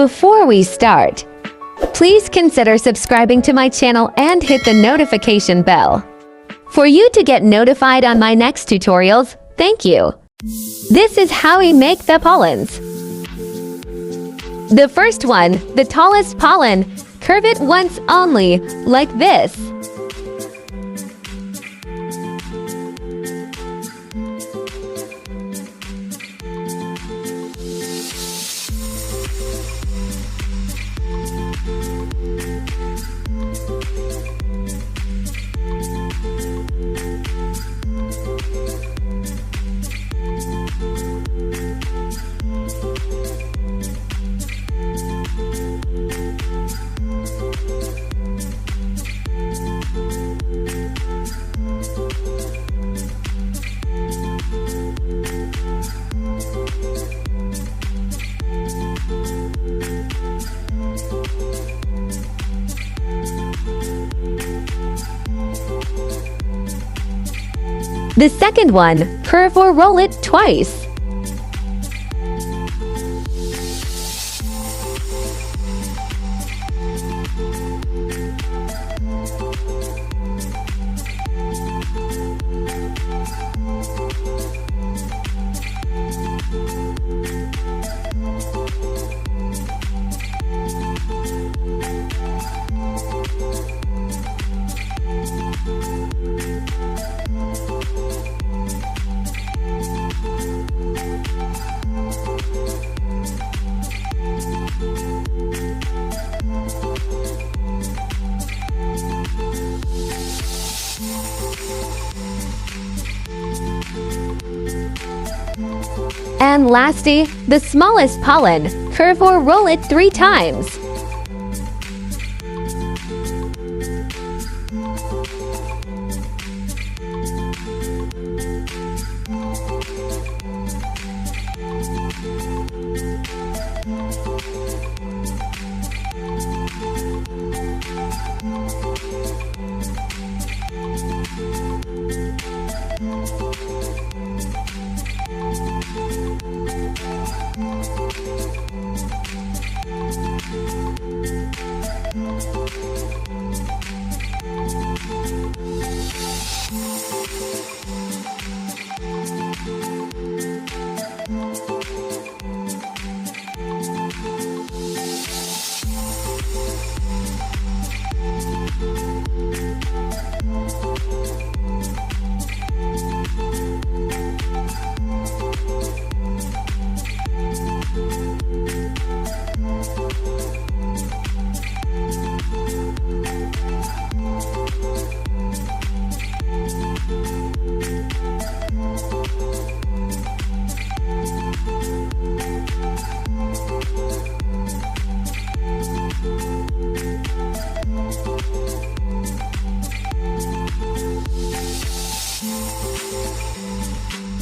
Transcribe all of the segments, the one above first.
Before we start, please consider subscribing to my channel and hit the notification bell for you to get notified on my next tutorials. Thank you. This is how we make the pollens. The first one, the tallest pollen, curve it once only, like this. The second one, curve or roll it twice. And lastly, the smallest pollen, curve or roll it 3 times.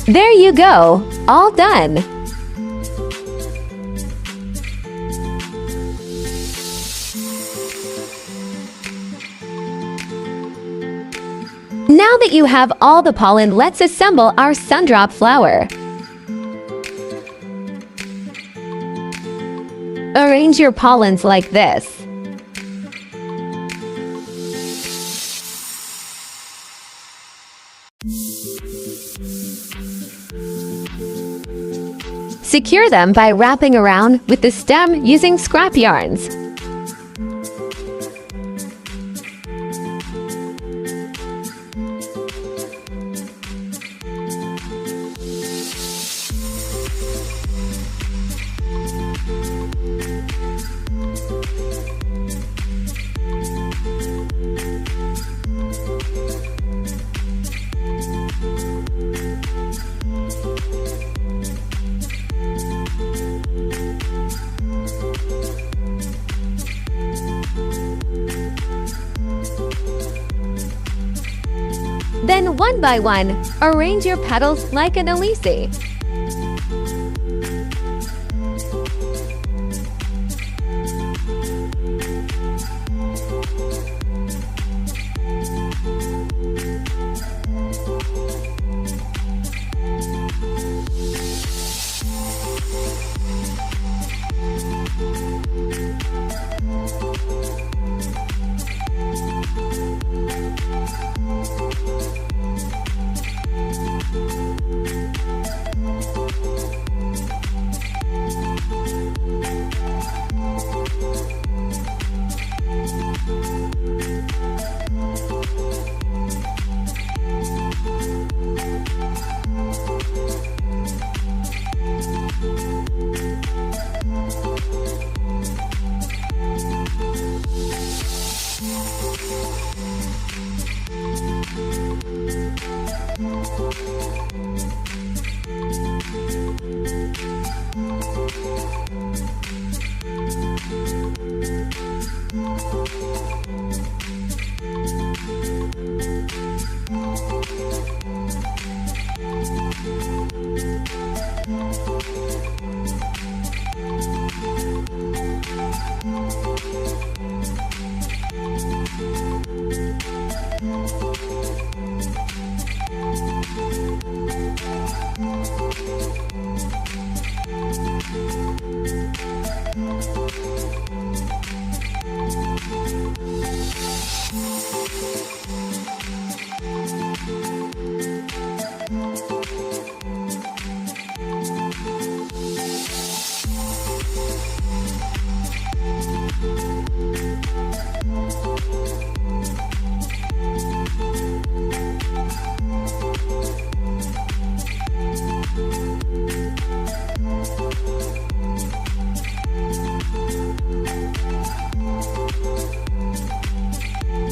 There you go, all done. Now that you have all the pollen, let's assemble our sundrop flower. Arrange your pollens like this. Secure them by wrapping around with the stem using scrap yarns. Then one by one, arrange your petals like an elise.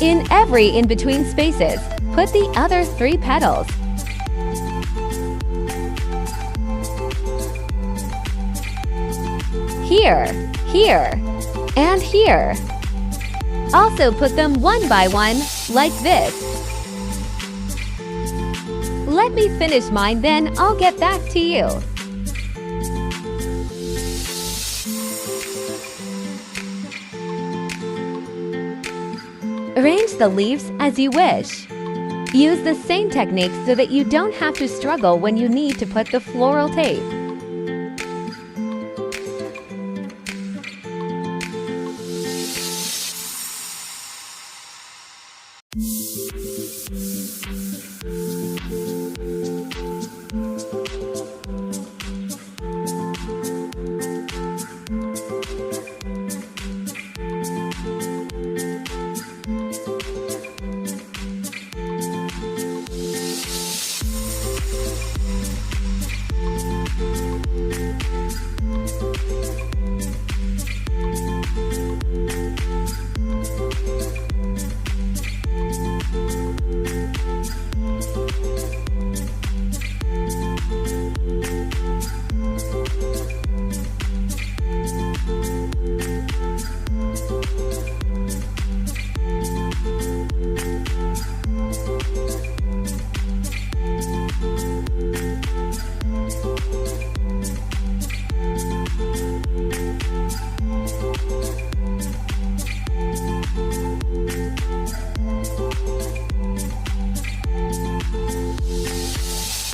In every in-between spaces, put the other 3 petals. Here, here, and here. Also put them one by one, like this. Let me finish mine, then I'll get back to you. Arrange the leaves as you wish. Use the same technique so that you don't have to struggle when you need to put the floral tape.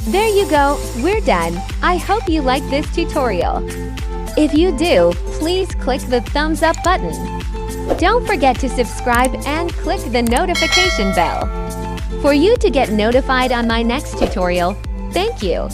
There you go, we're done. I hope you liked this tutorial. If you do, please click the thumbs up button. Don't forget to subscribe and click the notification bell. For you to get notified on my next tutorial, thank you.